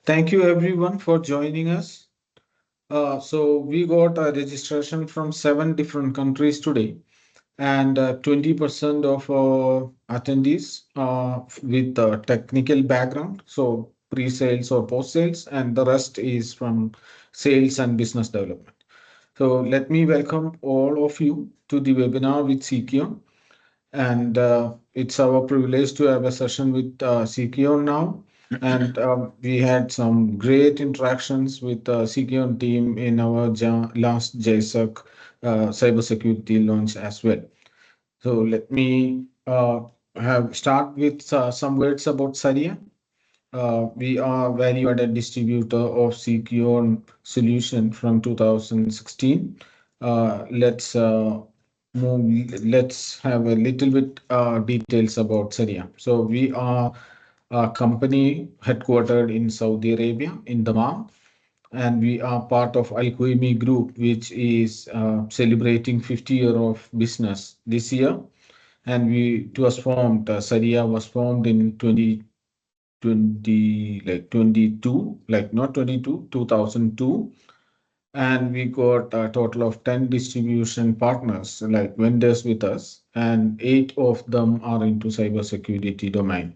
Thank you everyone for joining us. So we got a registration from 7 different countries today, and 20% of attendees with technical background, so pre-sales or post-sales, and the rest is from sales and business development. So let me welcome all of you to the webinar with Seceon. And it's our privilege to have a session with Seceon now. And we had some great interactions with the Seceon team in our last JSOC cybersecurity launch as well. So let me have start with some words about Saria. We are value-added distributor of Seceon solution from 2016. Let's have a little bit details about Saria. So we are a company headquartered in Saudi Arabia in Dammam, and we are part of Al Qaimi Group, which is celebrating 50 year of business this year. And it was formed, Saria was formed in 22, like not 22, 2002. And we got a total of 10 distribution partners, like vendors with us, and 8 of them are into cybersecurity domain.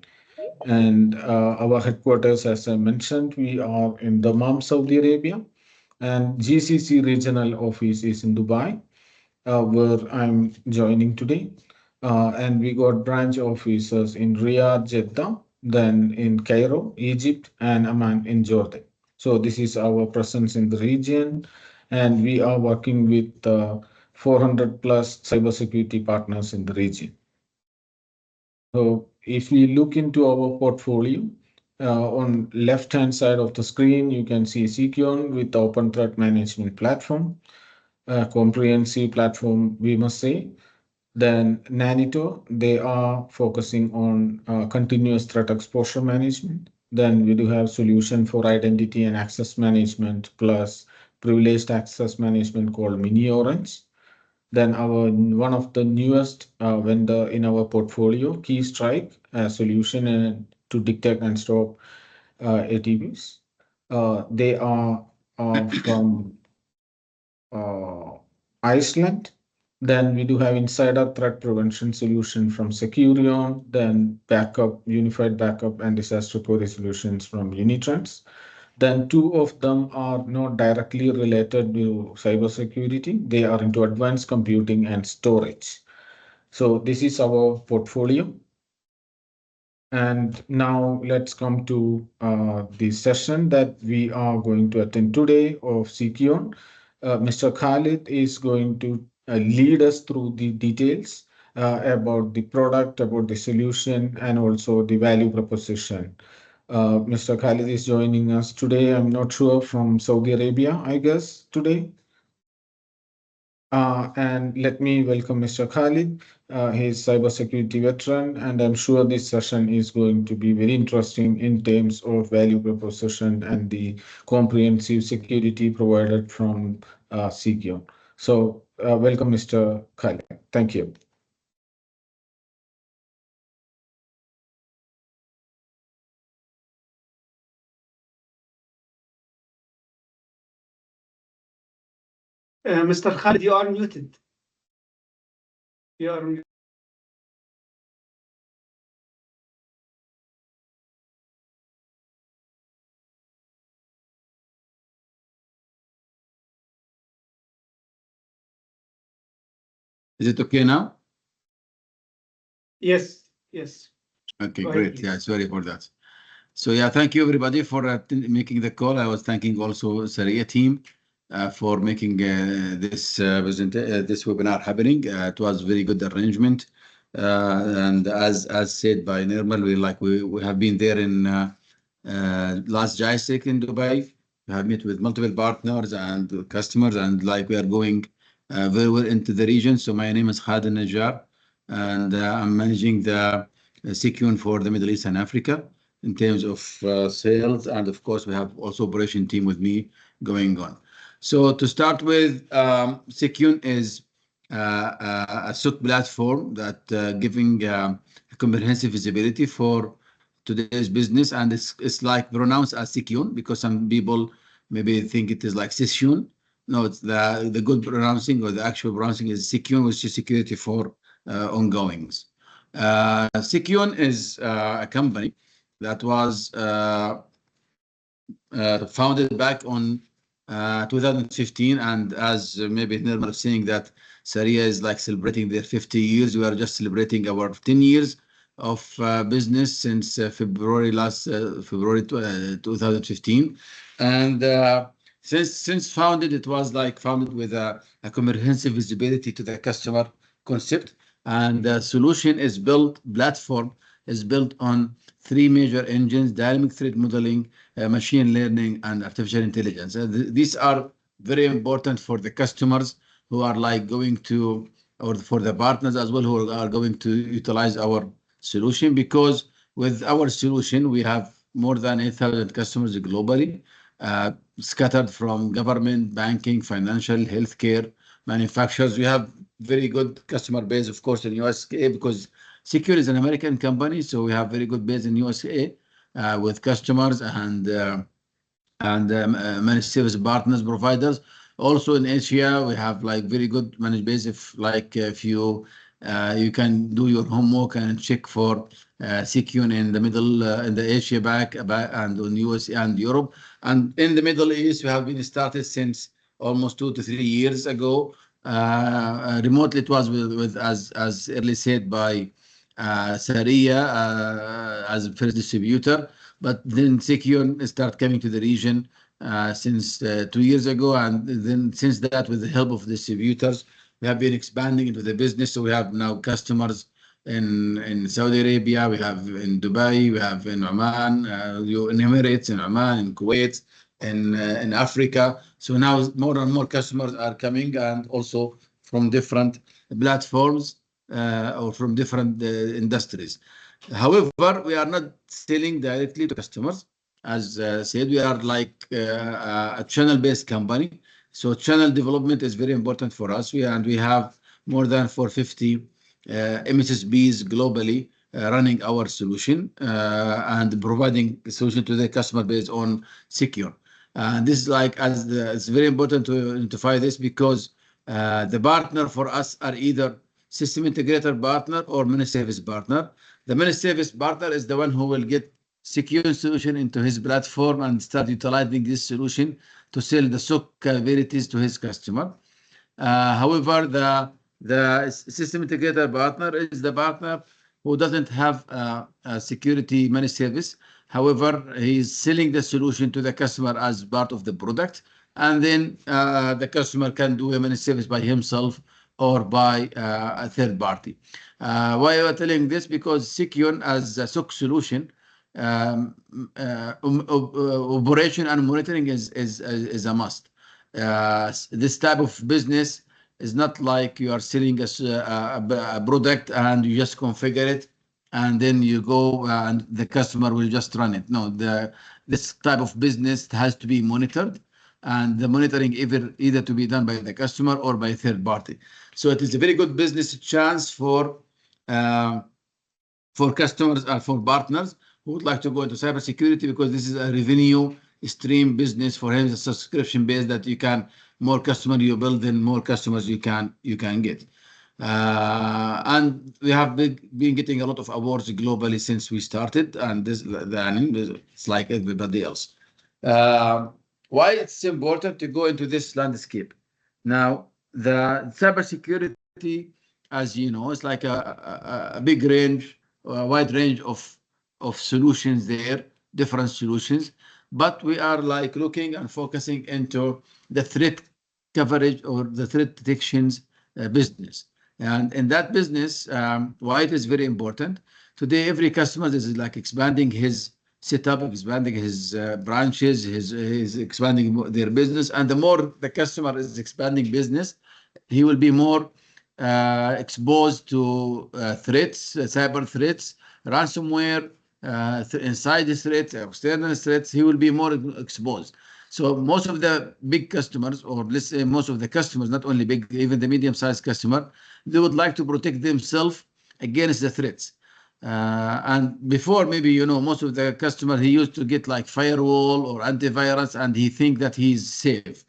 And our headquarters, as I mentioned, we are in Dammam, Saudi Arabia, and GCC regional office is in Dubai, where I'm joining today. And we got branch offices in Riyadh, Jeddah, then in Cairo, Egypt, and Amman in Jordan. So this is our presence in the region, and we are working with 400 plus cybersecurity partners in the region. So if we look into our portfolio, on left-hand side of the screen, you can see Seceon with the Open Threat Management Platform, a comprehensive platform, we must say. Then Nanito, they are focusing on continuous threat exposure management. Then we do have solution for identity and access management plus privileged access management called Mini Orange. Then our one of the newest vendor in our portfolio, Keystrike, a solution to detect and stop ATVs. They are from Iceland. Then we do have insider threat prevention solution from Securion, then backup, unified backup and disaster recovery solutions from Unitrends. Then 2 of them are not directly related to cybersecurity. They are into advanced computing and storage. So this is our portfolio. And now let's come to the session that we are going to attend today of Seceon. Mr. Khalid is going to lead us through the details about the product, about the solution, and also the value proposition. Mr. Khalid is joining us today. I'm not sure, from Saudi Arabia, I guess, today. And let me welcome Mr. Khalid. He's cybersecurity veteran, and I'm sure this session is going to be very interesting in terms of value proposition and the comprehensive security provided from Seceon. So, welcome, Mr. Khalid. Thank you. Mr. Khalid, you are muted. You are muted. Is it okay now? Yes, yes. Okay, Go ahead, great. please. Yeah, sorry for that. So yeah, thank you everybody for making the call. I was thanking also Saria team for making this this webinar happening. It was very good arrangement, and as said by Nirmal, we have been there in last JISEC in Dubai. We have met with multiple partners and customers, and like we are going very well into the region. So my name is Khaled Al Najjar, and I'm managing the Seceon for the Middle East and Africa in terms of sales, and of course we have also operation team with me going on. So to start with, Seceon is a SOC platform that giving comprehensive visibility for today's business, and it's like pronounced as Seceon because some people maybe think it is like Seceon. No, it's the good pronouncing or the actual pronouncing is Seceon, which is security for ongoings. Seceon is a company that was founded back on 2015, and as maybe Nirmal is saying that Saria is like celebrating their 50 years. We are just celebrating our 10 years of business since February 2015, and since founded, it was like founded with a comprehensive visibility to the customer concept, and the solution is built platform is built on three major engines: dynamic threat modeling, machine learning, and artificial intelligence. These are very important for the customers who are like going to, or for the partners as well, who are going to utilize our solution, because with our solution, we have more than 8,000 customers globally, scattered from government, banking, financial, healthcare, manufacturers. We have very good customer base, of course, in USA, because Secure is an American company, so we have very good base in USA with customers and managed service partners providers. Also in Asia, we have like very good managed base. If you can do your homework and check for Seceon in the middle in the Asia back and on US and Europe, and in the Middle East, we have been started since almost 2 to 3 years ago. Remotely, it was with as early said by Saria as first distributor, but then Seceon start coming to the region since 2 years ago, and then since that, with the help of distributors, we have been expanding into the business. So we have now customers in Saudi Arabia, we have in Dubai, we have in Oman, in Emirates, in Oman, in Kuwait, in Africa. So now more and more customers are coming, and also from different platforms or from different industries. However, we are not selling directly to customers. As said, we are like a channel-based company. So channel development is very important for us. We have more than 450 MSSPs globally running our solution and providing a solution to the customer base on Secure. And this is like it's very important to identify this, because the partner for us are either system integrator partner or managed service partner. The managed service partner is the one who will get secure solution into his platform and start utilizing this solution to sell the SOC capabilities to his customer. However, the system integrator partner is the partner who doesn't have a security managed service. However, he's selling the solution to the customer as part of the product, and then the customer can do a managed service by himself or by a third party. Why am I telling this? Because Seceon as a SOC solution, operation and monitoring is a must. This type of business is not like you are selling a product and you just configure it and then you go and the customer will just run it. No, this type of business has to be monitored, and the monitoring either to be done by the customer or by a third party. So it is a very good business chance for customers or for partners who would like to go into cybersecurity, because this is a revenue stream business for him. It's a subscription base that you can, more customer you build, then more customers you can get. And we have been getting a lot of awards globally since we started, and it's like everybody else. Why it's important to go into this landscape? Now, the cybersecurity, as you know, it's like a big range, a wide range of solutions there, different solutions, but we are like looking and focusing into the threat coverage or the threat detections business. And in that business, why it is very important, today every customer is like expanding his setup, expanding his branches, his expanding their business, and the more the customer is expanding business, he will be more exposed to threats, cyber threats, ransomware, inside threats, external threats. He will be more exposed. So most of the big customers, or let's say most of the customers, not only big, even the medium-sized customer, they would like to protect themselves against the threats. And before, maybe, most of the customer, he used to get like firewall or antivirus, and he think that he's safe.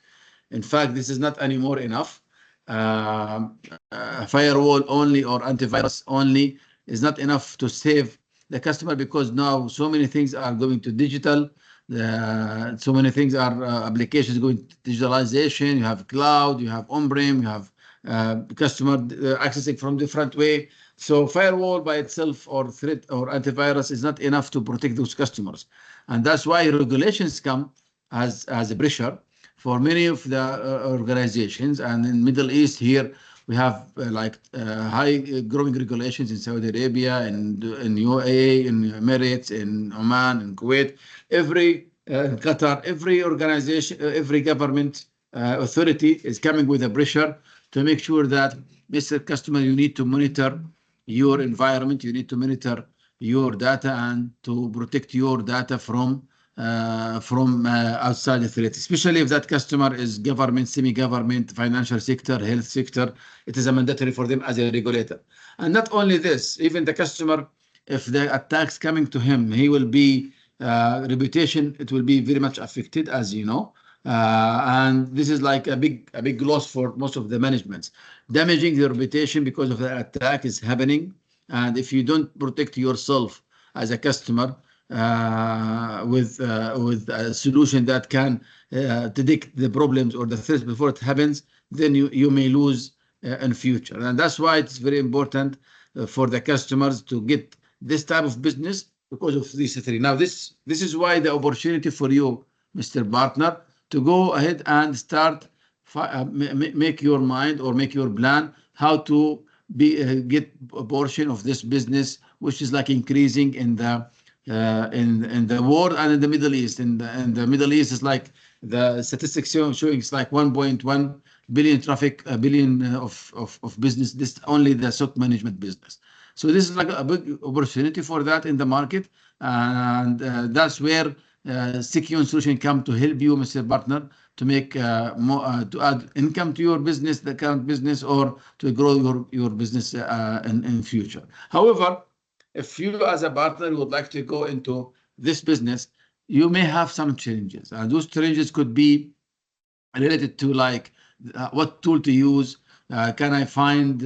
In fact, this is not anymore enough. Firewall only or antivirus only is not enough to save the customer, because now so many things are going to digital. So many things are applications going to digitalization. You have cloud, you have on-prem, you have customer accessing from different way. So firewall by itself or threat or antivirus is not enough to protect those customers. And that's why regulations come as a pressure for many of the organizations. And in Middle East here, we have high growing regulations in Saudi Arabia, and in UAE, in Emirates, in Oman, in Kuwait, every Qatar, every organization, every government authority is coming with a pressure to make sure that, Mr. Customer, you need to monitor your environment, you need to monitor your data, and to protect your data from outside the threat, especially if that customer is government, semi-government, financial sector, health sector. It is a mandatory for them as a regulator. And not only this, even the customer, if the attacks coming to him, he will be reputation, it will be very much affected, as you know. And this is like a big loss for most of the managements. Damaging the reputation because of the attack is happening. And if you don't protect yourself as a customer, with a solution that can detect the problems or the threats before it happens, then you may lose in future. And that's why it's very important for the customers to get this type of business because of these three. Now, this is why the opportunity for you, Mr. Partner, to go ahead and start make your mind or make your plan how to get a portion of this business, which is like increasing in the world and in the Middle East. In the Middle East, is like the statistics showing it's like 1.1 billion traffic, a billion of business. This only the SOC management business. So this is like a big opportunity for that in the market, and that's where Seceon solution come to help you, Mr. Partner, to make more to add income to your business, the current business, or to grow your business in future. However, if you as a partner would like to go into this business, you may have some challenges, and those challenges could be related to like what tool to use. Can I find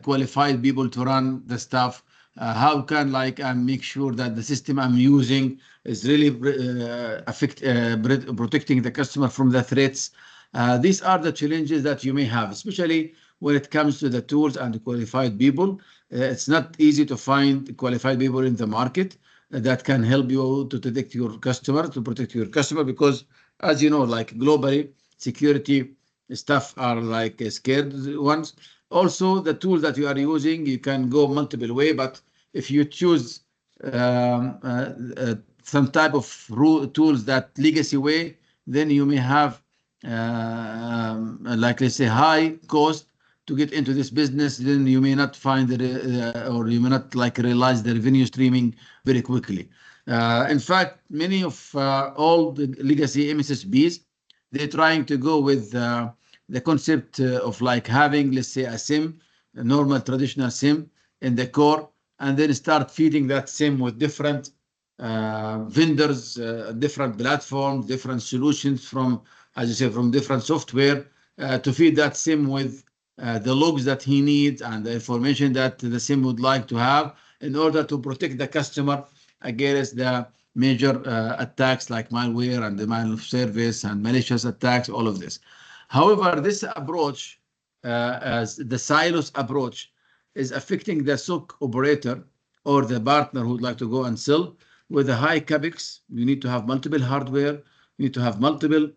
qualified people to run the stuff? How can I make sure that the system I'm using is really protecting the customer from the threats? These are the challenges that you may have, especially when it comes to the tools and qualified people. It's not easy to find qualified people in the market that can help you to detect your customer, to protect your customer, because as you know, like globally, security stuff are like scared ones. Also, the tools that you are using, you can go multiple way, but if you choose some type of tools that legacy way, then you may have like let's say high cost to get into this business. Then you may not find or you may not like realize the revenue streaming very quickly. In fact, many of all the legacy MSSPs, they're trying to go with the concept of like having, let's say, a SIEM, a normal traditional SIEM in the core, and then start feeding that SIEM with different vendors, different platforms, different solutions from, as you say, from different software to feed that SIEM with the logs that he needs and the information that the SIEM would like to have in order to protect the customer against the major attacks like malware and denial of service and malicious attacks, all of this. However, this approach, as the silos approach, is affecting the SOC operator or the partner who would like to go and sell with a high capex. You need to have multiple hardware, you need to have multiple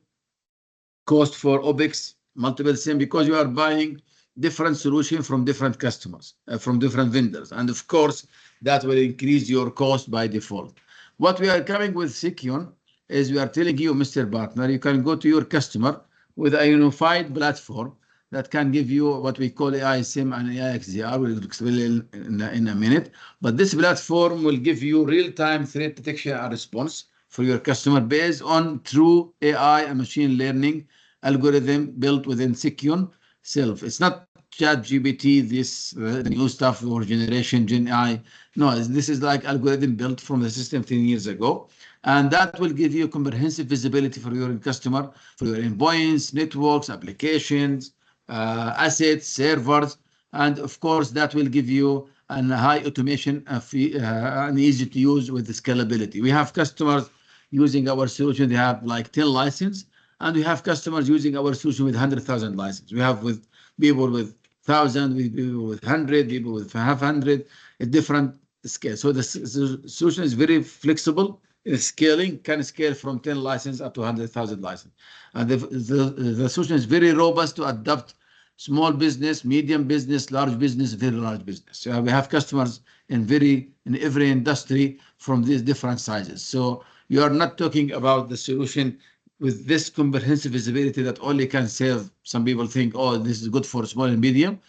cost for OPEX, multiple SIM, because you are buying different solutions from different customers, from different vendors. And of course, that will increase your cost by default. What we are coming with Seceon is we are telling you, Mr. Partner, you can go to your customer with a unified platform that can give you what we call AI SIEM and AI XDR. We'll explain in a minute. But this platform will give you real-time threat detection and response for your customer based on true AI and machine learning algorithm built within Seceon itself. It's not chat GPT, the new stuff or generation Gen AI. No, this is like algorithm built from the system 10 years ago. And that will give you comprehensive visibility for your customer, for your endpoints, networks, applications, assets, servers. And of course, that will give you a high automation and easy to use with the scalability. We have customers using our solution. They have like 10 license, and we have customers using our solution with 100,000 license. We have with people with 1,000, people with 100, people with 500, a different scale. So the solution is very flexible in scaling, can scale from 10 license up to 100,000 license. And the solution is very robust to adapt small business, medium business, large business, very large business. So we have customers in every industry from these different sizes. So you are not talking about the solution with this comprehensive visibility that only can save. Some people think, oh, this is good for small and medium.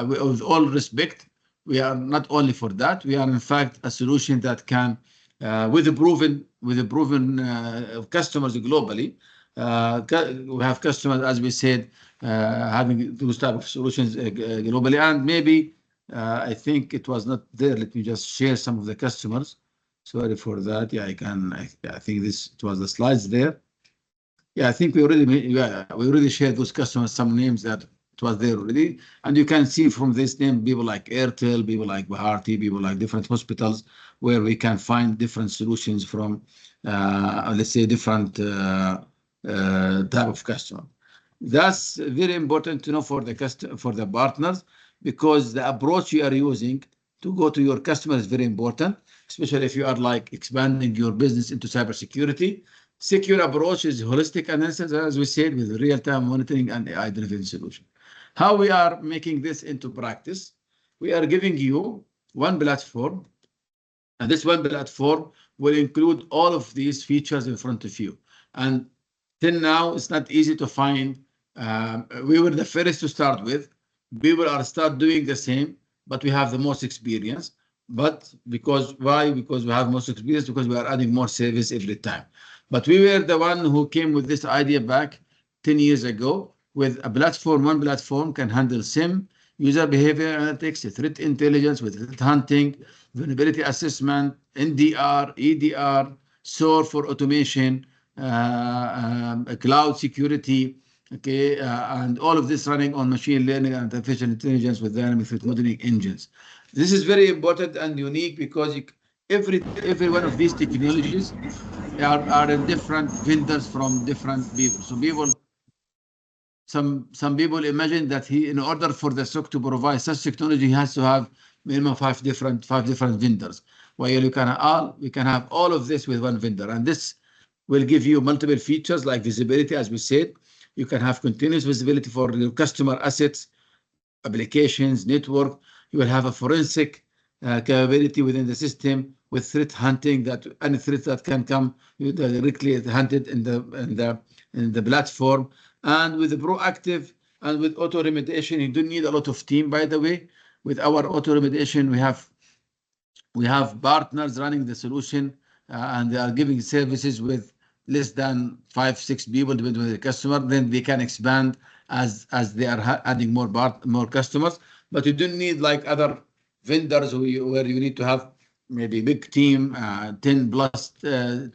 With all respect, we are not only for that. We are in fact a solution that can, with the proven customers globally. We have customers, as we said, having those type of solutions globally, and maybe I think it was not there. Let me just share some of the customers. Sorry for that. Yeah, I can. I think it was the slides there. Yeah, I think we already shared those customers, some names that it was there already. And you can see from this name, people like Airtel, people like Bharti, people like different hospitals, where we can find different solutions from, let's say, different type of customer. That's very important to know for the partners, because the approach you are using to go to your customer is very important, especially if you are like expanding your business into cybersecurity. Secure approach is holistic analysis, as we said, with real-time monitoring and AI-driven solution. How we are making this into practice? We are giving you one platform, and this one platform will include all of these features in front of you. And till now, it's not easy to find. We were the first to start with. We will start doing the same, but we have the most experience. But why? Because we have most experience, because we are adding more service every time. But we were the one who came with this idea back 10 years ago, with a platform. One platform can handle SIEM, user behavior analytics, threat intelligence with threat hunting, vulnerability assessment, NDR, EDR, SOAR for automation, cloud security, okay, and all of this running on machine learning and artificial intelligence with dynamic threat modeling engines. This is very important and unique, because every one of these technologies are in different vendors from different people. So some people imagine that in order for the SOC to provide such technology, he has to have minimum five different vendors. While we can have all of this with one vendor, and this will give you multiple features like visibility, as we said. You can have continuous visibility for your customer assets, applications, network. You will have a forensic capability within the system with threat hunting, that any threat that can come directly hunted in the platform, and with the proactive and with auto remediation. You don't need a lot of team, by the way. With our auto remediation, we have partners running the solution, and they are giving services with less than 5-6 people, depending on the customer. Then they can expand as they are adding more customers. But you don't need like other vendors where you need to have maybe big team, 10 plus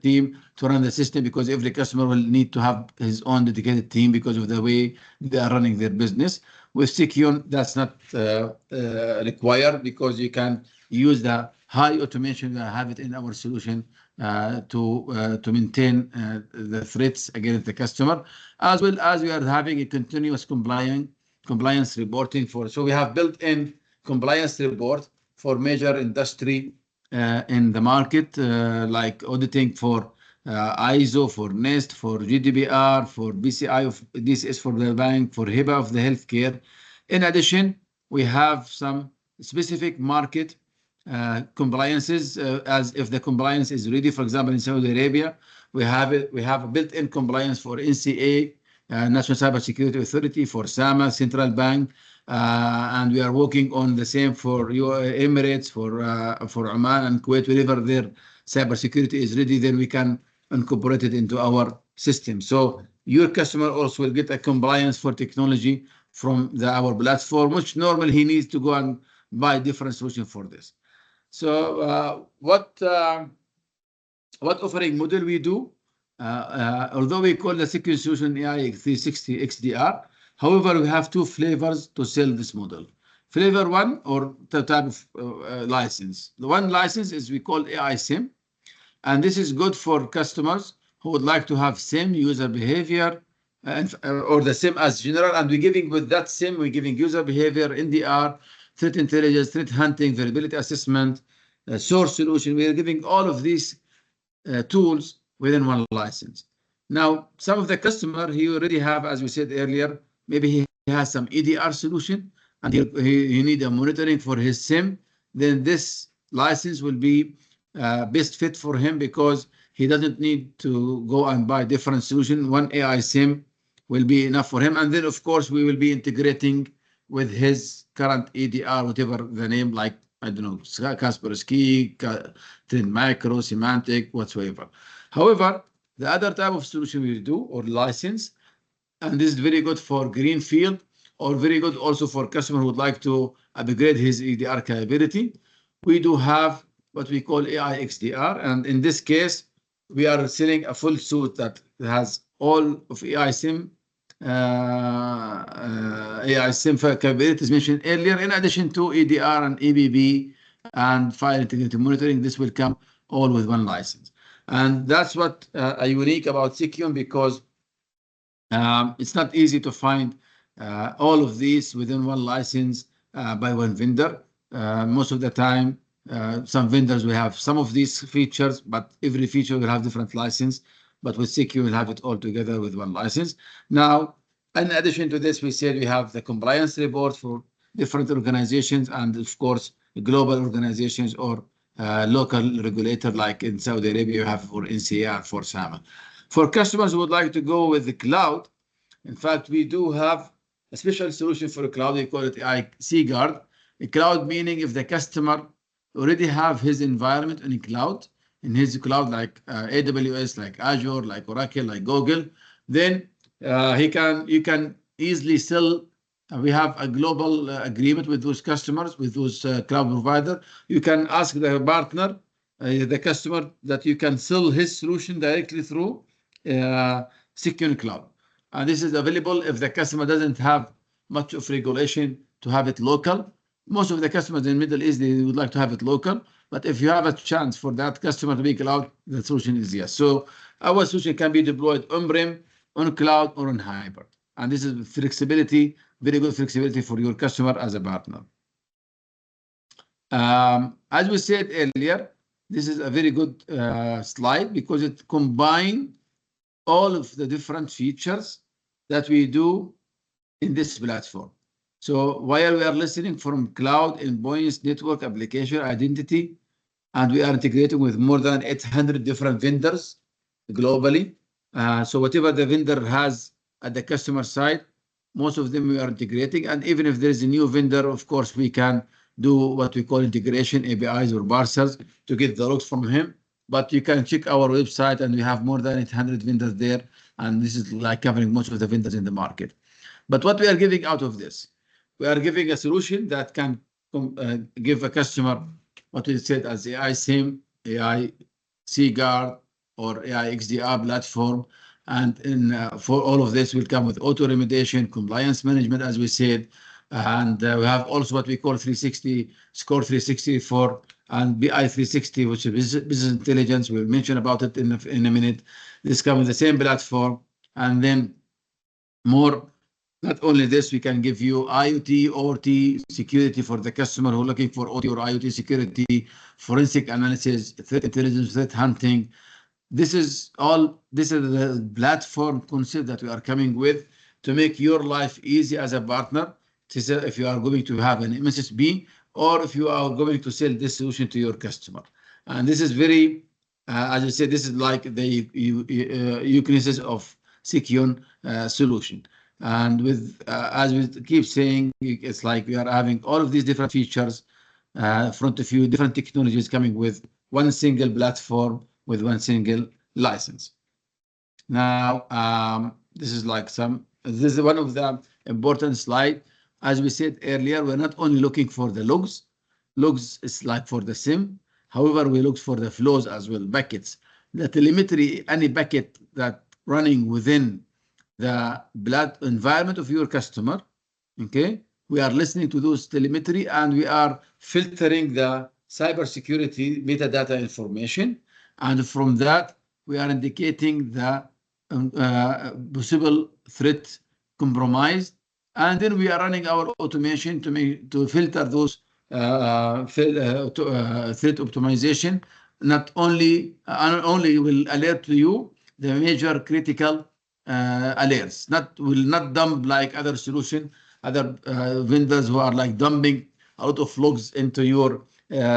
team to run the system, because every customer will need to have his own dedicated team because of the way they are running their business. With Seceon, that's not required, because you can use the high automation that have it in our solution to maintain the threats against the customer, as well as we are having a continuous compliance reporting for. So we have built-in compliance report for major industry in the market, like auditing for ISO, for NIST, for GDPR, for BCI of DCS for the bank, for HIPAA of the healthcare. In addition, we have some specific market compliances, as if the compliance is ready. For example, in Saudi Arabia, we have a built-in compliance for NCA, National Cybersecurity Authority, for SAMA, Central Bank, and we are working on the same for Emirates, for Oman and Kuwait. Whenever their cybersecurity is ready, then we can incorporate it into our system. So your customer also will get a compliance for technology from our platform, which normally he needs to go and buy different solution for this. So what offering model we do? Although we call the security solution AI 360 XDR, however, we have two flavors to sell this model. Flavor one, or the type of license. The one license is we call AI SIEM, and this is good for customers who would like to have same user behavior or the same as general. And we're giving with that SIEM, we're giving user behavior, NDR, threat intelligence, threat hunting, vulnerability assessment, source solution. We are giving all of these tools within one license. Now, some of the customer, he already have, as we said earlier, maybe he has some EDR solution and he need a monitoring for his SIEM, then this license will be best fit for him because he doesn't need to go and buy different solution. One AI SIEM will be enough for him. And then, of course, we will be integrating with his current EDR, whatever the name, like, I don't know, Kaspersky, Trend Micro, Semantic, whatsoever. However, the other type of solution we do, or license, and this is very good for greenfield, or very good also for customer who would like to upgrade his EDR capability. We do have what we call AI XDR, and in this case, we are selling a full suite that has all of AI SIEM capabilities mentioned earlier, in addition to EDR and EBB and file integrity monitoring. This will come all with one license. And that's what unique about Seceon, because it's not easy to find all of these within one license by one vendor. Most of the time, some vendors will have some of these features, but every feature will have different license. But with Seceon, we'll have it all together with one license. Now, in addition to this, we said we have the compliance report for different organizations and, of course, global organizations or local regulator, like in Saudi Arabia, you have for NCA, for SAMA. For customers who would like to go with the cloud, in fact, we do have a special solution for a cloud. We call it IC Guard. A cloud meaning if the customer already have his environment in a cloud, in his cloud, like AWS, like Azure, like Oracle, like Google, then you can easily sell. We have a global agreement with those customers, with those cloud provider. You can ask the partner, the customer, that you can sell his solution directly through Seceon Cloud. And this is available if the customer doesn't have much of regulation to have it local. Most of the customers in Middle East, they would like to have it local. But if you have a chance for that customer to be cloud, the solution is yes. So our solution can be deployed on-prem, on cloud, or on hybrid. And this is flexibility, very good flexibility for your customer as a partner. As we said earlier, this is a very good slide because it combines all of the different features that we do in this platform. So while we are listening from cloud, endpoints, network, application, identity, and we are integrating with more than 800 different vendors globally. So whatever the vendor has at the customer side, most of them we are integrating. And even if there is a new vendor, of course, we can do what we call integration, APIs or parsers to get the logs from him. But you can check our website and we have more than 800 vendors there. And this is like covering most of the vendors in the market. But what we are giving out of this, we are giving a solution that can give a customer what we said as AI SIEM, AI CGuard, or AI XDR platform. And for all of this will come with auto remediation, compliance management, as we said. And we have also what we call 360, SCORE 360 and BI 360, which is business intelligence. We'll mention about it in a minute. This comes with the same platform. And then more, not only this, we can give you IoT, OT security for the customer who are looking for OT or IoT security, forensic analysis, threat intelligence, threat hunting. This is the platform concept that we are coming with to make your life easy as a partner. If you are going to have an MSSP or if you are going to sell this solution to your customer. And this is very, as I said, this is like the uniqueness of Seceon solution. And with, as we keep saying, it's like we are having all of these different features front of you, different technologies coming with one single platform with one single license. Now, this is like some this is one of the important slide. As we said earlier, we're not only looking for the logs. Logs is like for the SIEM. However, we look for the flows as well, buckets. The telemetry, any bucket that running within the blood environment of your customer, okay? We are listening to those telemetry and we are filtering the cybersecurity metadata information. And from that, we are indicating the possible threat compromise. And then we are running our automation to filter those threat optimization. Not only will alert to you the major critical alerts. Will not dump like other solution, other vendors who are like dumping a lot of logs into your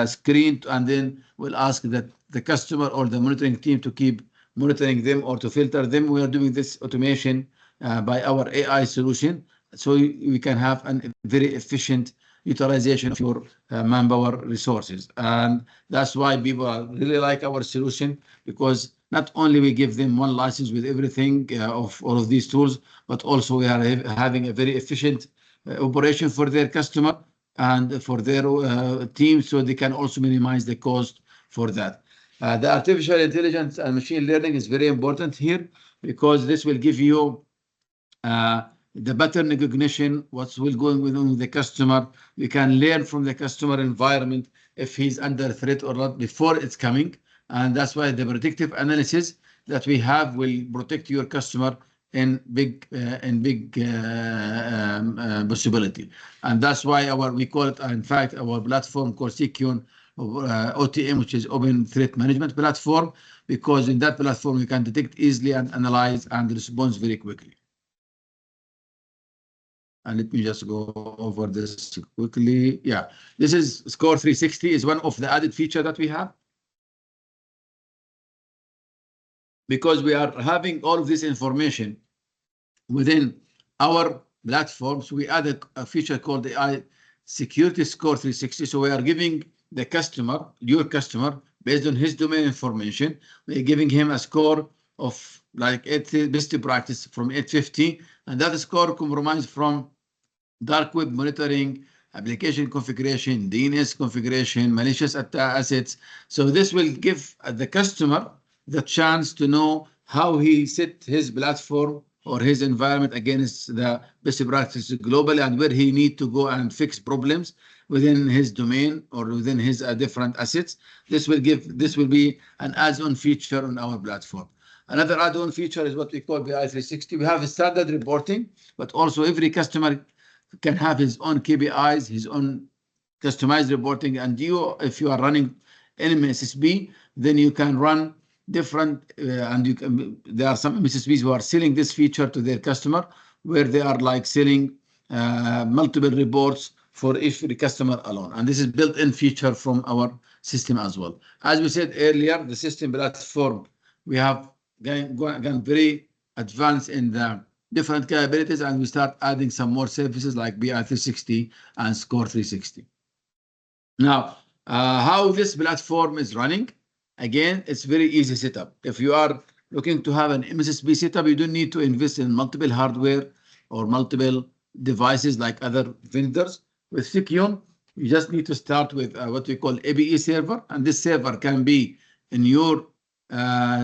screen, and then will ask that the customer or the monitoring team to keep monitoring them or to filter them. We are doing this automation by our AI solution, so we can have a very efficient utilization of your manpower resources. And that's why people really like our solution, because not only we give them one license with everything of all of these tools, but also we are having a very efficient operation for their customer and for their team, so they can also minimize the cost for that. The artificial intelligence and machine learning is very important here, because this will give you the pattern recognition, what's will going on with the customer. We can learn from the customer environment if he's under threat or not before it's coming. And that's why the predictive analysis that we have will protect your customer in big possibility. And that's why we call it, in fact, our platform called Seceon OTM, which is Open Threat Management Platform, because in that platform you can detect easily and analyze and respond very quickly. And let me just go over this quickly. Yeah, this is SCORE 360 is one of the added feature that we have. Because we are having all of this information within our platforms, we added a feature called the AI Security Score 360. So we are giving the customer, your customer, based on his domain information, we're giving him a score of like 8 best practice from 850, and that score compromised from dark web monitoring, application configuration, DNS configuration, malicious assets. So this will give the customer the chance to know how he set his platform or his environment against the best practices globally, and where he need to go and fix problems within his domain or within his different assets. This will be an add-on feature on our platform. Another add-on feature is what we call BI 360. We have a standard reporting, but also every customer can have his own KPIs, his own customized reporting. And if you are running MSSP, then you can run different, and there are some MSSPs who are selling this feature to their customer, where they are like selling multiple reports for every customer alone. And this is built-in feature from our system as well. As we said earlier, the system platform, we have gone very advanced in the different capabilities, and we start adding some more services like BI 360 and SCORE 360. Now, how this platform is running? Again, it's very easy setup. If you are looking to have an MSSP setup, you don't need to invest in multiple hardware or multiple devices like other vendors. With Seceon, you just need to start with what we call ABE server, and this server can be in your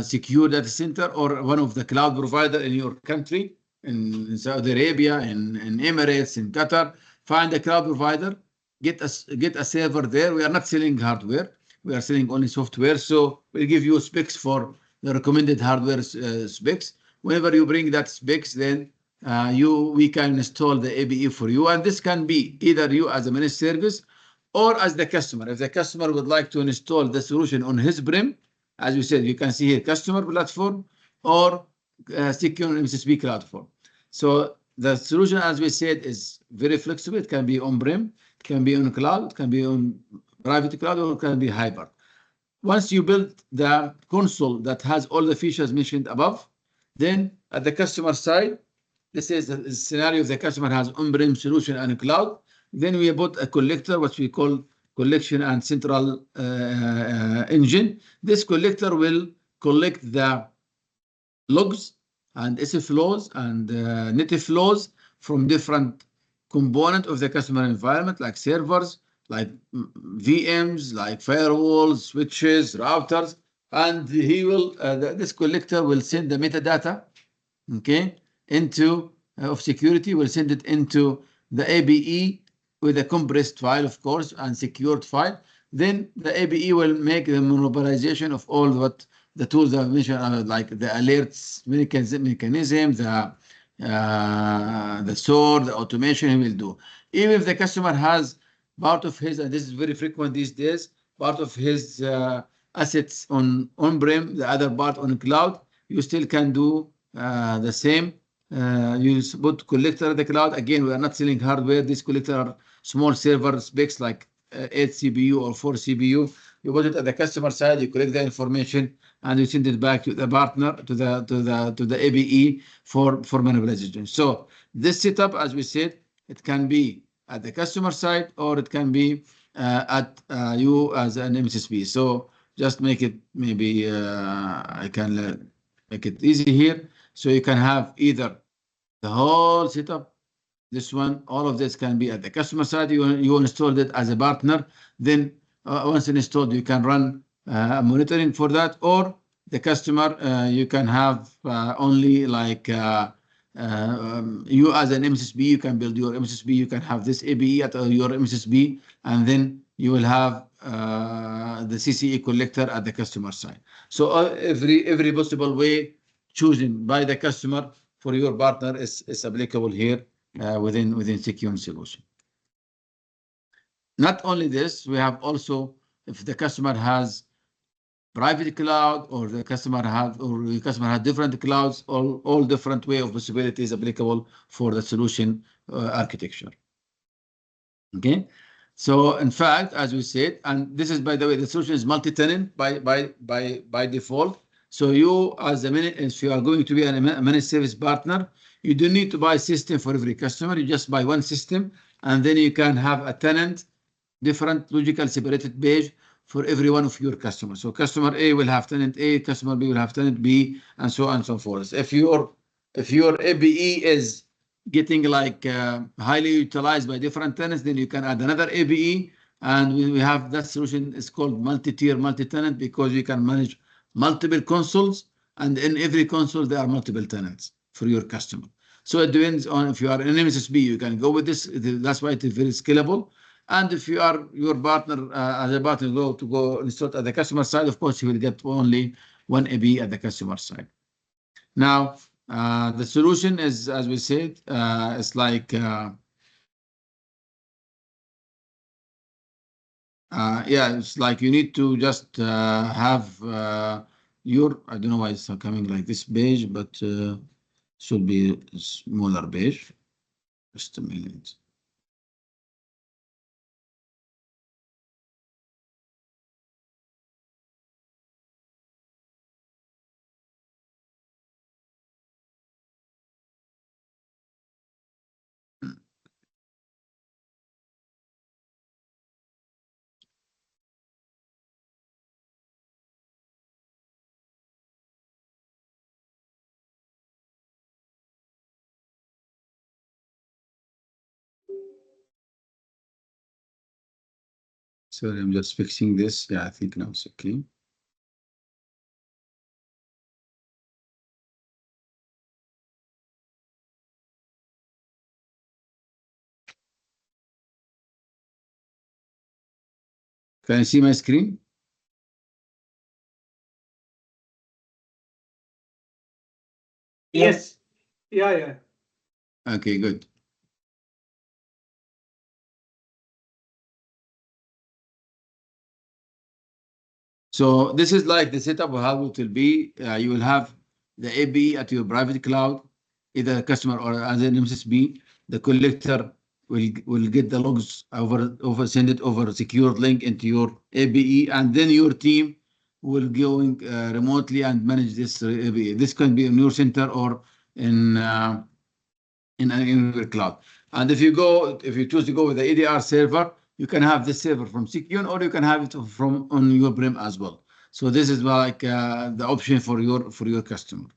secure data center or one of the cloud provider in your country, in Saudi Arabia, in Emirates, in Qatar. Find a cloud provider, get a server there. We are not selling hardware. We are selling only software. So we'll give you specs for the recommended hardware specs. Whenever you bring that specs, then we can install the ABE for you. And this can be either you as a managed service or as the customer. If the customer would like to install the solution on his prem, as we said, you can see here customer platform or Seceon MSSP platform. So the solution, as we said, is very flexible. It can be on-prem, it can be on cloud, it can be on private cloud, or it can be hybrid. Once you build the console that has all the features mentioned above, then at the customer side, this is the scenario if the customer has on-prem solution and cloud, then we put a collector, what we call collection and central engine. This collector will collect the logs and S flows and net flows from different component of the customer environment, like servers, like VMs, like firewalls, switches, routers, and he will this collector will send the metadata, okay, into of security, will send it into the ABE with a compressed file, of course, and secured file. Then the ABE will make the monopolization of all what the tools I've mentioned, like the alerts mechanism, the SOAR, the automation he will do. Even if the customer has part of his, and this is very frequent these days, part of his assets on-prem, the other part on cloud, you still can do the same. You put collector at the cloud. Again, we are not selling hardware. These collector are small server specs like 8 CPU or 4 CPU. You put it at the customer side, you collect the information, and you send it back to the partner, to the ABE for manipulation. So this setup, as we said, it can be at the customer side or it can be at you as an MSSP. So just make it maybe I can make it easy here. So you can have either the whole setup, this one, all of this can be at the customer side. You installed it as a partner. Then once installed, you can run monitoring for that, or the customer, you can have only like you as an MSSP, you can build your MSSP, you can have this ABE at your MSSP, and then you will have the CCE collector at the customer side. So every possible way chosen by the customer for your partner is applicable here within Seceon solution. Not only this, we have also, if the customer has private cloud or the customer has different clouds, all different way of possibilities applicable for the solution architecture. Okay, so in fact, as we said, and this is, by the way, the solution is multi-tenant by default. So you, as if you are going to be a managed service partner, you don't need to buy a system for every customer. You just buy one system, and then you can have a tenant, different logical separated page for every one of your customers. So customer A will have tenant A, customer B will have tenant B, and so on and so forth. If your ABE is getting like highly utilized by different tenants, then you can add another ABE, and we have that solution is called multi-tier, multi-tenant, because you can manage multiple consoles, and in every console there are multiple tenants for your customer. So it depends on, if you are an MSSP, you can go with this. That's why it is very scalable. And if you are your partner, as a partner, go install at the customer side, of course, you will get only one ABE at the customer side. Now, the solution is, as we said, it's like, yeah, it's like you need to just have your, I don't know why it's coming like this page, but should be a smaller page. Just a minute. Sorry, I'm just fixing this. Yeah, I think now it's okay. Can you see my screen? Yes. Yeah. Okay, good. So this is like the setup of how it will be. You will have the ABE at your private cloud, either customer or as an MSSP. The collector will get the logs send it over a secured link into your ABE, and then your team will go remotely and manage this ABE. This can be in your center or in your cloud. And if you choose to go with the EDR server, you can have this server from Seceon, or you can have it from on your prem as well. So this is like the option for your customer.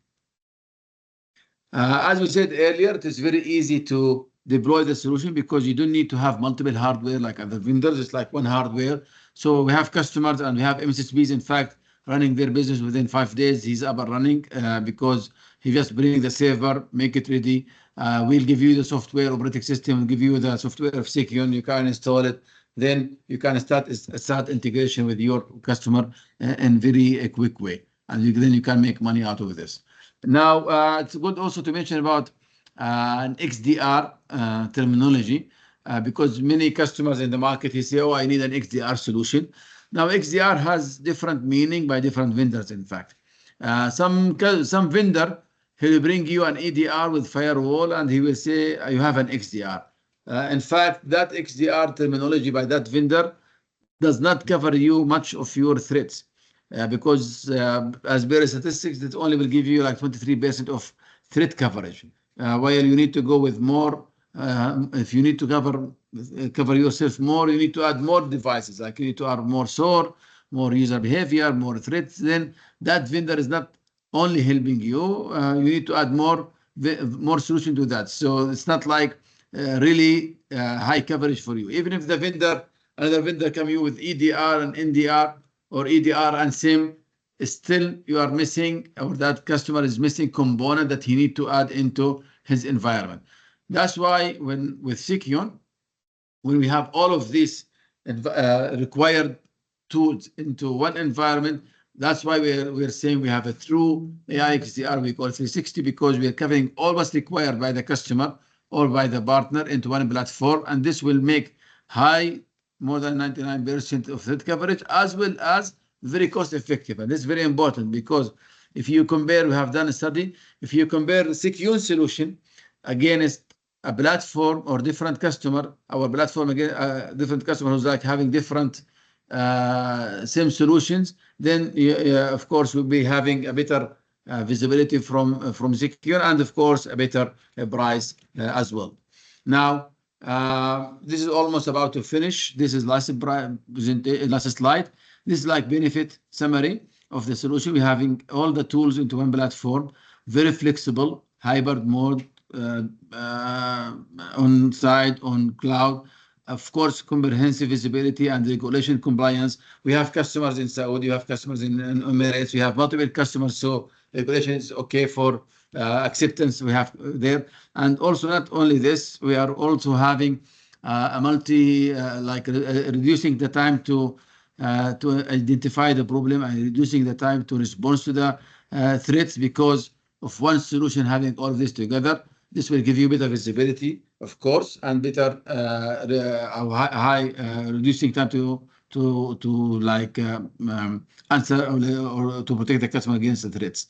As we said earlier, it is very easy to deploy the solution because you don't need to have multiple hardware like other vendors. It's like one hardware. So we have customers and we have MSSPs, in fact, running their business within 5 days. He's up and running because he just bring the server, make it ready. We'll give you the software operating system, we'll give you the software of Seceon. You can install it. Then you can start integration with your customer in very quick way. And then you can make money out of this. Now, it's good also to mention about an XDR terminology because many customers in the market, he say, oh, I need an XDR solution. Now, XDR has different meaning by different vendors, in fact. Some vendor, he'll bring you an EDR with firewall and he will say, you have an XDR. In fact, that XDR terminology by that vendor does not cover you much of your threats because as per statistics, it only will give you like 23% of threat coverage. While you need to go with more, if you need to cover yourself more, you need to add more devices, like you need to add more SOAR, more user behavior, more threats. Then that vendor is not only helping you, you need to add more solution to that. So it's not like really high coverage for you. Even if another vendor come you with EDR and NDR or EDR and SIEM, still you are missing, or that customer is missing component that he need to add into his environment. That's why with Seceon, when we have all of these required tools into one environment, that's why we're saying we have a true AI XDR, we call 360, because we are covering all what's required by the customer or by the partner into one platform. And this will make more than 99% of threat coverage, as well as very cost effective. And this is very important because if you compare, we have done a study, if you compare the Seceon solution against a platform or different customer, our platform again, different customer who's like having different same solutions, then of course we'll be having a better visibility from Seceon, and of course a better price as well. Now, this is almost about to finish. This is last slide. This is like benefit summary of the solution. We're having all the tools into one platform, very flexible, hybrid mode, on site, on cloud. Of course, comprehensive visibility and regulation compliance. We have customers in Saudi, we have customers in Emirates, we have multiple customers, so regulation is okay for acceptance we have there. And also not only this, we are also having a reducing the time to identify the problem and reducing the time to respond to the threats because of one solution having all this together. This will give you better visibility, of course, and better reducing time to answer or to protect the customer against the threats.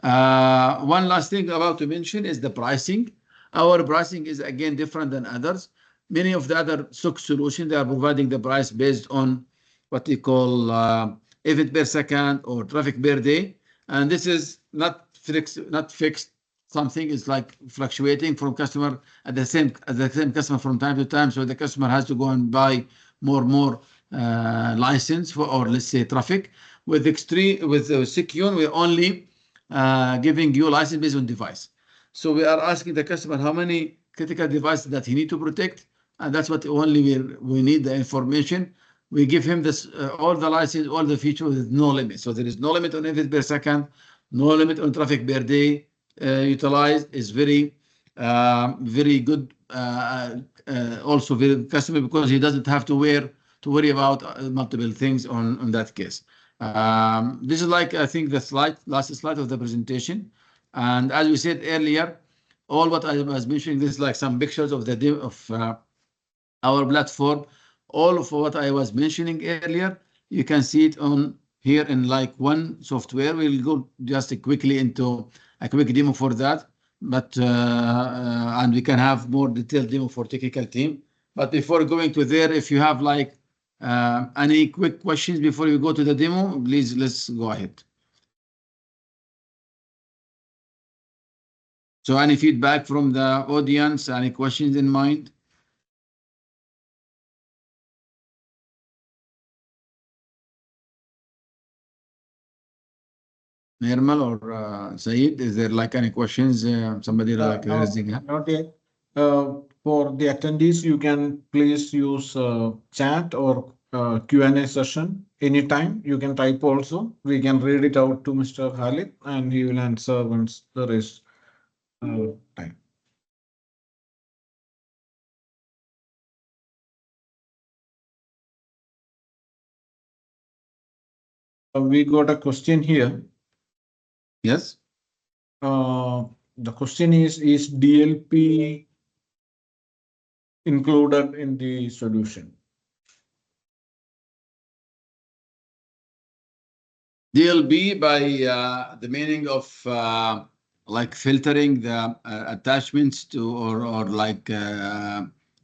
One last thing about to mention is the pricing. Our pricing is again different than others. Many of the other SOC solutions, they are providing the price based on what they call event per second or traffic per day, and this is not fixed. Something is like fluctuating from customer at the same customer from time to time. So the customer has to go and buy more license for, or let's say traffic. With Seceon, we're only giving you license based on device. So we are asking the customer how many critical devices that he need to protect, and that's what only we need the information. We give him this all the license, all the features with no limit. So there is no limit on event per second, no limit on traffic per day. Utilized is very good. Also very customer because he doesn't have to worry about multiple things on that case. This is like I think the last slide of the presentation, and as we said earlier, all what I was mentioning, this is like some pictures of our platform. All of what I was mentioning earlier, you can see it on here in like one software. We'll go just quickly into a quick demo for that, but and we can have more detailed demo for technical team. But before going to there, if you have like any quick questions before you go to the demo, please let's go ahead. So any feedback from the audience, any questions in mind? Nirmal or Saeed, is there like any questions? Somebody like No, raising hand? not yet. For the attendees, you can please use chat or Q&A session anytime. You can type also. We can read it out to Mr. Khalid and he will answer once there is time. We got a question here. Yes. The question is DLP included in the solution? DLB by the meaning of like filtering the attachments to or like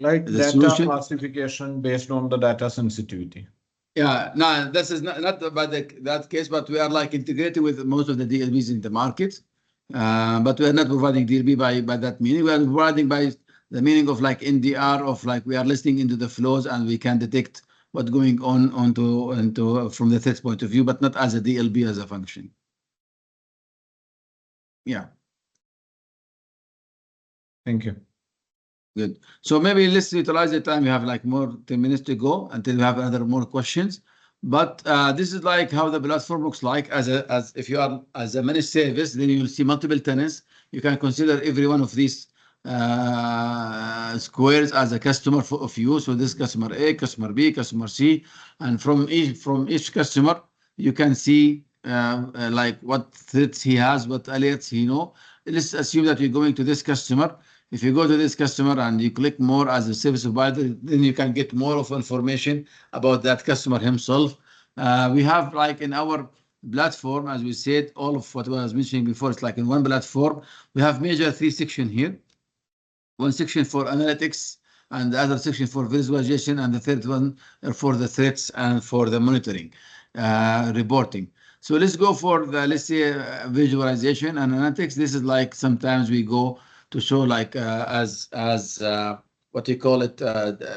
Like the data solution. classification based on the data sensitivity. Yeah, no, this is not about that case, but we are like integrated with most of the DLBs in the market. But we are not providing DLB by that meaning. We are providing by the meaning of like NDR of like we are listening into the flows and we can detect what's going on onto from the threat point of view, but not as a DLB as a function. Yeah. Thank you. Good. So maybe let's utilize the time. We have like more 10 minutes to go until we have another more questions. But this is like how the platform looks like as if you are as a managed service, then you'll see multiple tenants. You can consider every one of these squares as a customer of you. So this customer A, customer B, customer C, and from each customer you can see like what threats he has, what alerts he know. Let's assume that you're going to this customer. If you go to this customer and you click more as a service provider, then you can get more of information about that customer himself. We have like in our platform, as we said, all of what I was mentioning before, it's like in one platform. We have major three sections here. One section for analytics and the other section for visualization and the third one for the threats and for the monitoring, reporting. So let's go for the, let's say, visualization and analytics. This is like sometimes we go to show like as what you call it,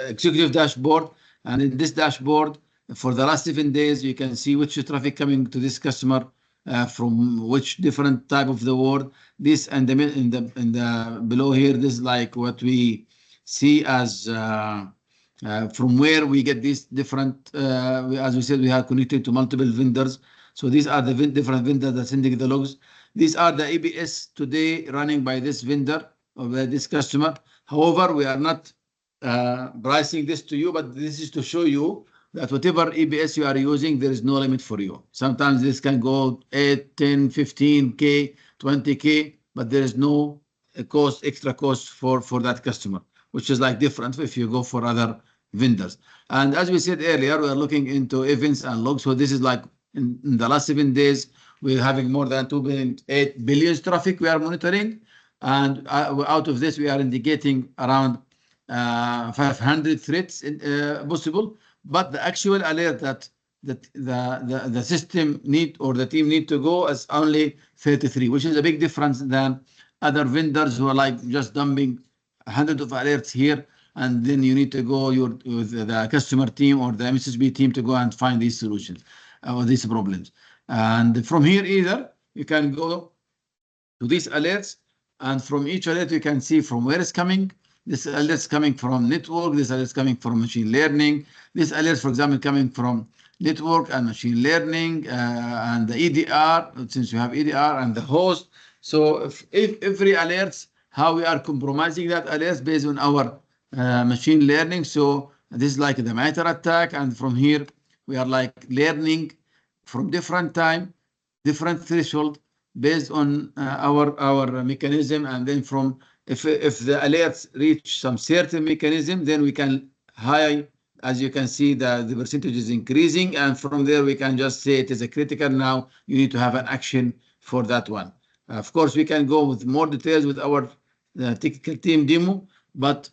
executive dashboard. And in this dashboard, for the last 7 days, you can see which traffic coming to this customer from which different type of the world. This and the below here, this is like what we see as from where we get these different. As we said, we are connected to multiple vendors. So these are the different vendors that sending the logs. These are the EBS today running by this vendor or by this customer. However, we are not pricing this to you, but this is to show you that whatever EBS you are using, there is no limit for you. Sometimes this can go 8, 10, 15K, 20K, but there is no cost, extra cost for that customer, which is like different if you go for other vendors. And as we said earlier, we are looking into events and logs. So this is like in the last 7 days, we're having more than 2.8 billion traffic we are monitoring. And out of this, we are indicating around 500 threats possible. But the actual alert that the system need or the team need to go is only 33, which is a big difference than other vendors who are like just dumping hundreds of alerts here, and then you need to go with the customer team or the MSSP team to go and find these solutions or these problems. And from here, either you can go to these alerts, and from each alert you can see from where it's coming. This alert is coming from network. This alert is coming from machine learning. This alert, for example, coming from network and machine learning and the EDR, since you have EDR and the host. So if every alerts, how we are compromising that alerts based on our machine learning. So this is like the matter attack, and from here we are like learning from different time, different threshold based on our mechanism, and then from if the alerts reach some certain mechanism, then we can high, as you can see, the percentage is increasing, and from there we can just say it is a critical. Now you need to have an action for that one. Of course, we can go with more details with our technical team demo, but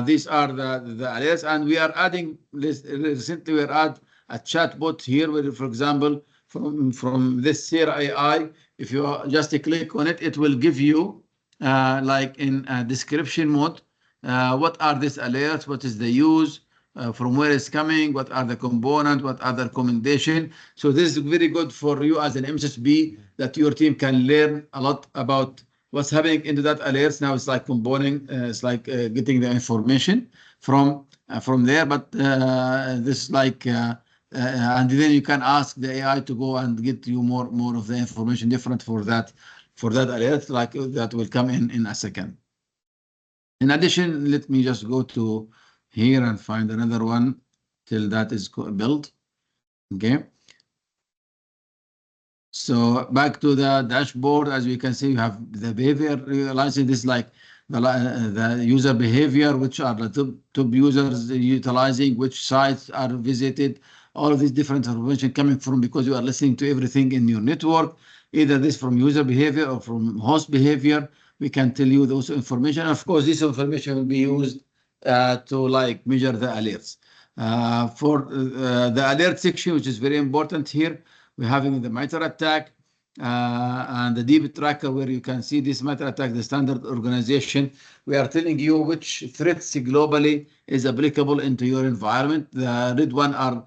these are the alerts, and we are adding recently we are add a chat bot here, where, for example, from this SEER AI, if you just click on it, it will give you like in description mode, what are these alerts, what is the use, from where it's coming, what are the components, what are the recommendation. So this is very good for you as an MSSP that your team can learn a lot about what's happening into that alerts. Now it's like combining, it's like getting the information from there. But this like and then you can ask the AI to go and get you more of the information different for that alert, like that will come in a second. In addition, let me just go to here and find another one till that is built. Okay. So back to the dashboard, as you can see, you have the behavior realizing this like the user behavior, which are the top users utilizing, which sites are visited, all of these different information coming from, because you are listening to everything in your network, either this from user behavior or from host behavior. We can tell you those information. Of course, this information will be used to like measure the alerts. For the alert section, which is very important here, we're having the MITRE attack and the deep tracker, where you can see this MITRE attack, the standard organization. We are telling you which threats globally is applicable into your environment. The red one are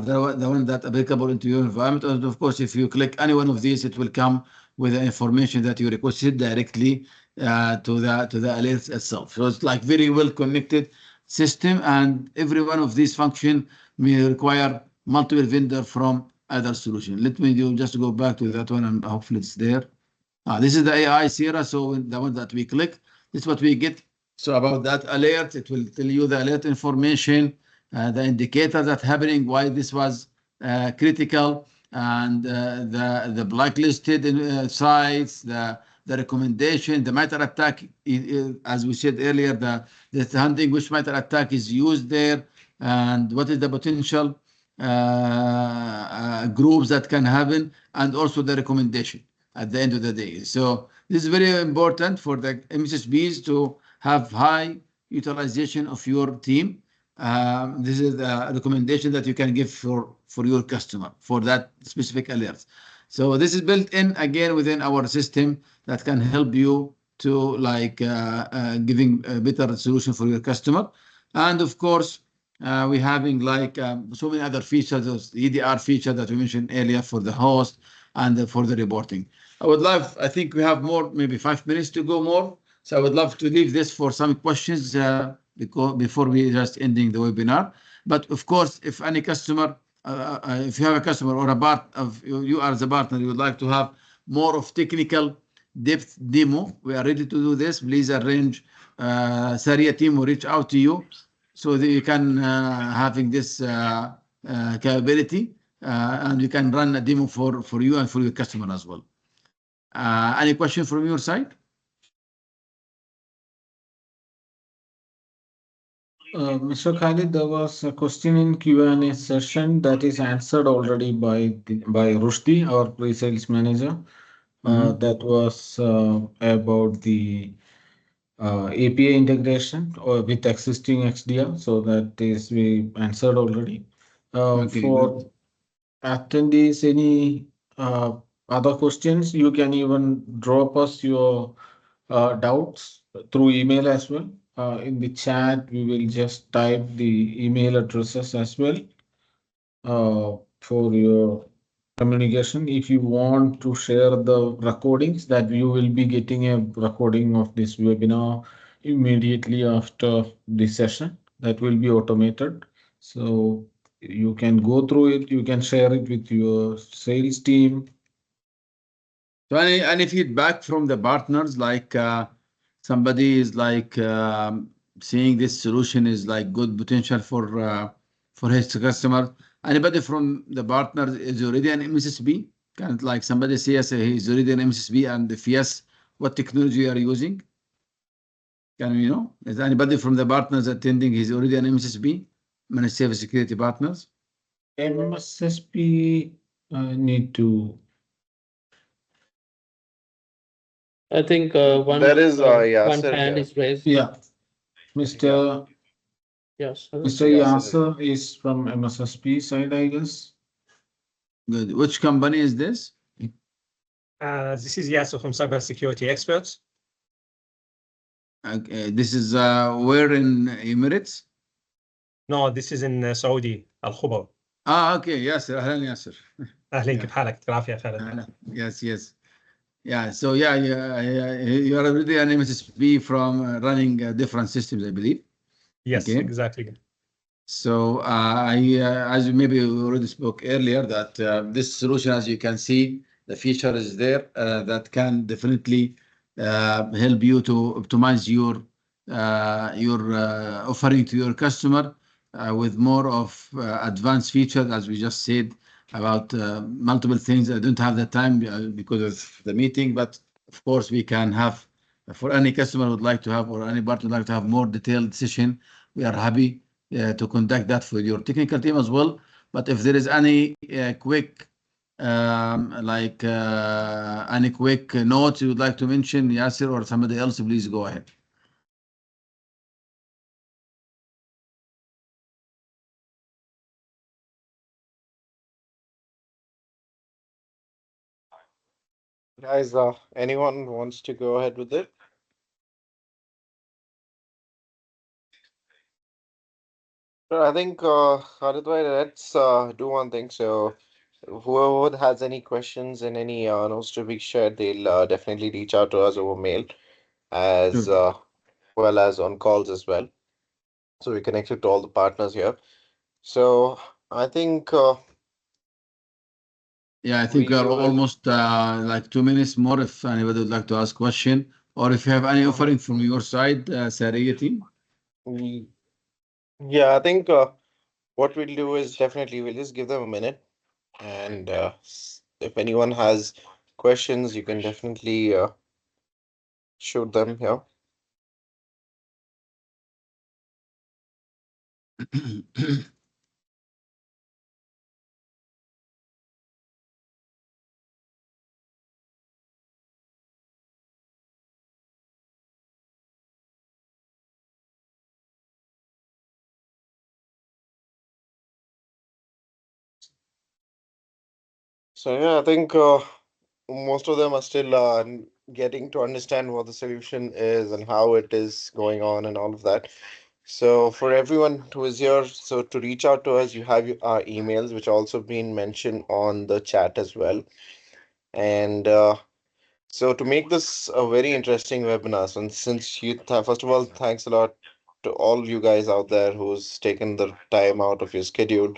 the one that applicable into your environment. And of course, if you click any one of these, it will come with the information that you requested directly to the alerts itself. So it's like very well connected system, and every one of these function may require multiple vendor from other solution. Let me just go back to that one, and hopefully it's there. This is the AI Sierra, so the one that we click, this is what we get. So about that alert, it will tell you the alert information, the indicator that's happening, why this was critical, and the blacklisted sites, the recommendation, the MITRE attack, as we said earlier, the hunting which MITRE attack is used there, and what is the potential groups that can happen, and also the recommendation at the end of the day. So this is very important for the MSSPs to have high utilization of your team. This is the recommendation that you can give for your customer for that specific alert. So this is built in again within our system that can help you to like giving a better solution for your customer. And of course, we're having like so many other features, those EDR feature that we mentioned earlier for the host and for the reporting. I think we have more, maybe 5 minutes to go more. So I would love to leave this for some questions before we just ending the webinar. But of course, if any customer, if you have a customer or a part of you are the partner, you would like to have more of technical depth demo, we are ready to do this. Please arrange Saria team will reach out to you so that you can having this capability and you can run a demo for you and for your customer as well. Any question from your side? Mr. Khalid, there was a question in Q&A session that is answered already by Rushdie, our pre-sales manager. That was about the API integration or with existing XDR. So that is we answered already. Okay, for good. attendees, any other questions, you can even drop us your doubts through email as well. In the chat, we will just type the email addresses as well for your communication. If you want to share the recordings, that you will be getting a recording of this webinar immediately after the session. That will be automated. So you can go through it. You can share it with your sales team. So any feedback from the partners, like somebody is like seeing this solution is like good potential for his customer. Anybody from the partners is already an MSSP? Can like somebody say yes, he's already an MSSP, and if yes, what technology you are using? Can we know? Is anybody from the partners attending? He's already an MSSP, managed service security partners. MSSP need to. I think one There is one Yasser hand here. is raised. Yeah, Mr. Yes. Mr. Yasser Yasser is from MSSP side, I guess. Good. Which company is this? This is Yasser from Cybersecurity Experts. Okay, this is where in Emirates? No, this is in Saudi, Al Khobar. Okay, Yasser. أهلا ياسر. أهلين Yeah. كيف حالك؟ يعطيك العافية خالد. Yes. Yeah, so you are already an MSSP from running different systems, I believe. Yes, Okay. exactly. So as maybe we already spoke earlier, that this solution, as you can see, the feature is there that can definitely help you to optimize your offering to your customer with more of advanced features, as we just said about multiple things. I don't have the time because of the meeting, but of course we can have for any customer who would like to have, or any partner would like to have more detailed session. We are happy to conduct that for your technical team as well. But if there is any quick, any quick notes you would like to mention, Yasser or somebody else, please go ahead. Guys, anyone wants to go ahead with it? Sure, I think, Khaled bhai, let's do one thing. So, whoever has any questions and any notes to be shared, they'll definitely reach out to us over mail as Sure. well as on calls as well. So, we connected to all the partners here. So, I think Yeah, I think we we are will. almost like 2 minutes more if anybody would like to ask question, or if you have any offering from your side, Sariya team. Mm, Yeah, I think what we'll do is definitely we'll just give them a minute, and if anyone has questions, you can definitely shoot them here. So yeah, I think most of them are still getting to understand what the solution is and how it is going on and all of that. So for everyone who is here, so to reach out to us, you have our emails, which also been mentioned on the chat as well. And so to make this a very interesting webinar, and since first of all, thanks a lot to all you guys out there who's taken the time out of your schedule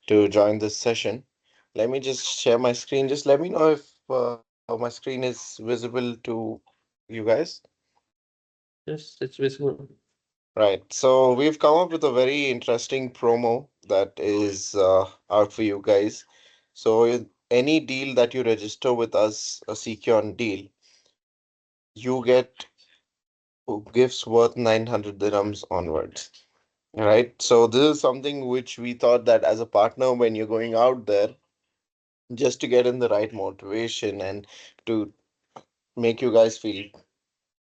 to join this session. Let me just share my screen. Just let me know if my screen is visible to you guys. Yes, it's visible. Right. So we've come up with a very interesting promo that is out for you guys. So any deal that you register with us, a Seceon deal, you get gifts worth 900 dirhams onwards. Right. So this is something which we thought that as a partner, when you're going out there, just to get in the right motivation and to make you guys feel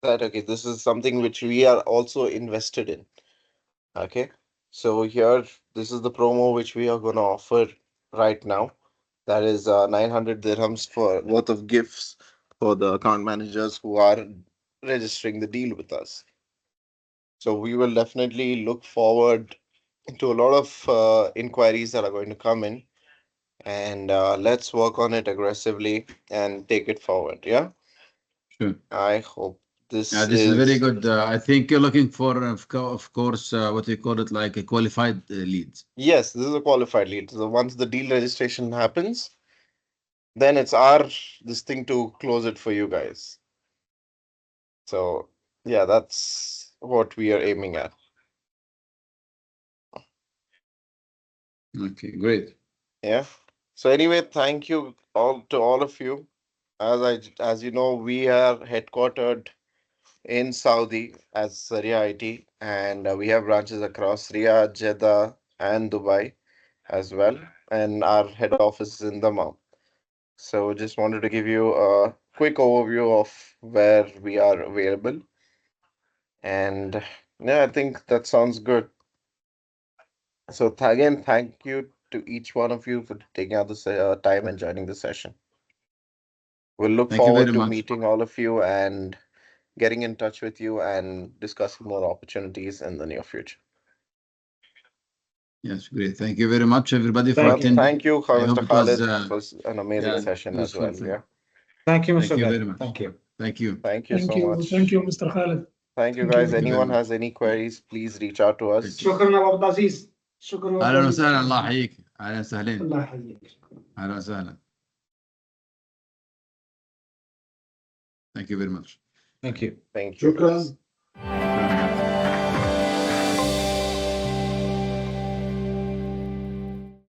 that okay, this is something which we are also invested in. Okay. So here, this is the promo which we are gonna offer right now. That is 900 dirhams for worth of gifts for the account managers who are registering the deal with us. So we will definitely look forward to a lot of inquiries that are going to come in, and let's work on it aggressively and take it forward. Yeah, Sure. I hope Yeah, this this is very is. good. I think you're looking for, of course, what you call it, like a qualified leads. Yes, this is a qualified lead. So once the deal registration happens, then it's our this thing to close it for you guys. So yeah, that's what we are aiming at. Okay, great. Yeah. So anyway, thank you all to all of you. As you know, we are headquartered in Saudi as Saria IT, and we have branches across Riyadh, Jeddah, and Dubai as well, and our head office is in Dammam. So just wanted to give you a quick overview of where we are available. And yeah, I think that sounds good. So again, thank you to each one of you for taking out this time and joining the session. We'll look Thank you very forward to much. meeting all of you and getting in touch with you and discussing more opportunities in the near future. Yes, great. Thank you very much, everybody, for Thank Well, you. attending. thank you, I hope Mr. it was, Khaled. It was an amazing yeah, session as useful well. thing. Yeah. Thank you, Thank Mr. you Ghani. very much. Thank you. Thank you. Thank you Thank so you. much. Thank you, Mr. Khaled. Thank you, Thank guys. you. Thank you very Anyone much. has any queries, please reach out to us. شكرا يا عبد العزيز. شكرا يا عبد اهلا العزيز. وسهلا، الله يحييك. اهلا وسهلا. الله يحييك. اهلا وسهلا. Thank you very much. Thank you. Thank you. شكرا.